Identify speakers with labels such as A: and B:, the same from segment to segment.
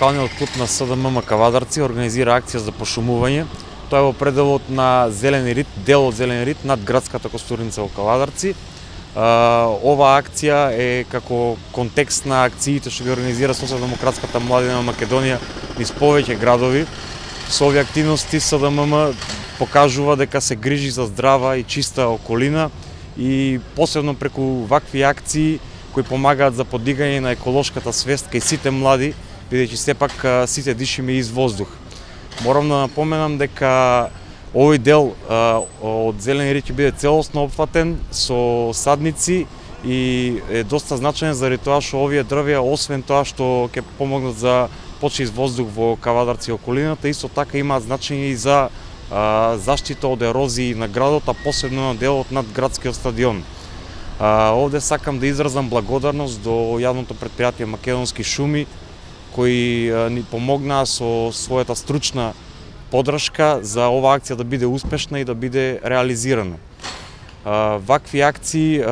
A: локалниот клуб на СДМ Кавадарци организира акција за пошумување. Тоа е во пределот на Зелени рид, дел од Зелени рид над градската костурница во Кавадарци. Ова акција е како контекст на акциите што ги организира Социјалдемократската младина на Македонија низ повеќе градови. Со овие активности СДММ покажува дека се грижи за здрава и чиста околина и посебно преку вакви акции кои помагаат за подигање на еколошката свест кај сите млади, бидејќи сепак сите дишиме из воздух. Морам да напоменам дека овој дел од Зелени рид ќе биде целосно опфатен со садници и е доста значаен заради тоа што овие дрвја, освен тоа што ќе помогнат за почист воздух во Кавадарци и околината, исто така имаат значење и за заштита од ерозии на градот, а посебно на делот над градскиот стадион. Овде сакам да изразам благодарност до јавното претпријатие Македонски шуми, кои ни помогнаа со својата стручна поддршка за оваа акција да биде успешна и да биде реализирана. Вакви акции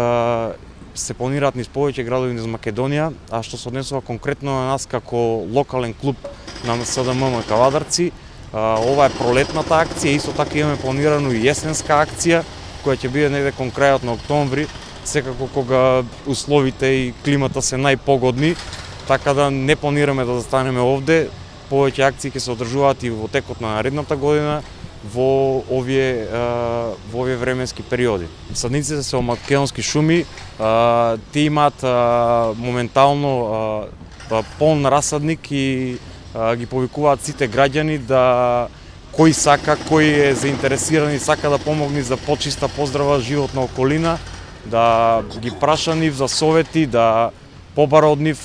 A: се планираат низ повеќе градови низ Македонија, а што се однесува конкретно на нас како локален клуб на СДМ Кавадарци. Ова е пролетната акција, исто така имаме планирано и есенска акција, која ќе биде негде кон крајот на октомври, секако кога условите и климата се најпогодни, така да не планираме да застанеме овде. Повеќе акции ќе се одржуваат и во текот на наредната година во овие временски периоди. Садниците се во Македонски шуми, тие имаат моментално полн расадник и ги повикуваат сите граѓани да кој сака, кој е заинтересиран и сака да помогне за почиста, поздрава животна околина, да ги праша нив за совети, да побара од нив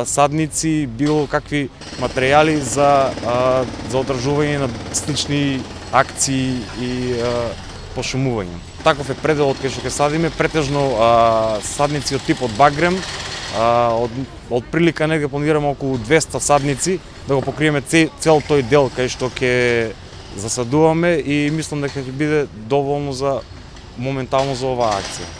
A: садници, било какви материјали за одржување на слични акции и пошумување. Таков е пределот кај што ќе садиме, претежно садници од типот багрем, од прилика негде планираме околу 200 садници, да го покриеме цел тој дел кај што ќе засадуваме и мислам дека ќе биде доволно за моментално за оваа акција.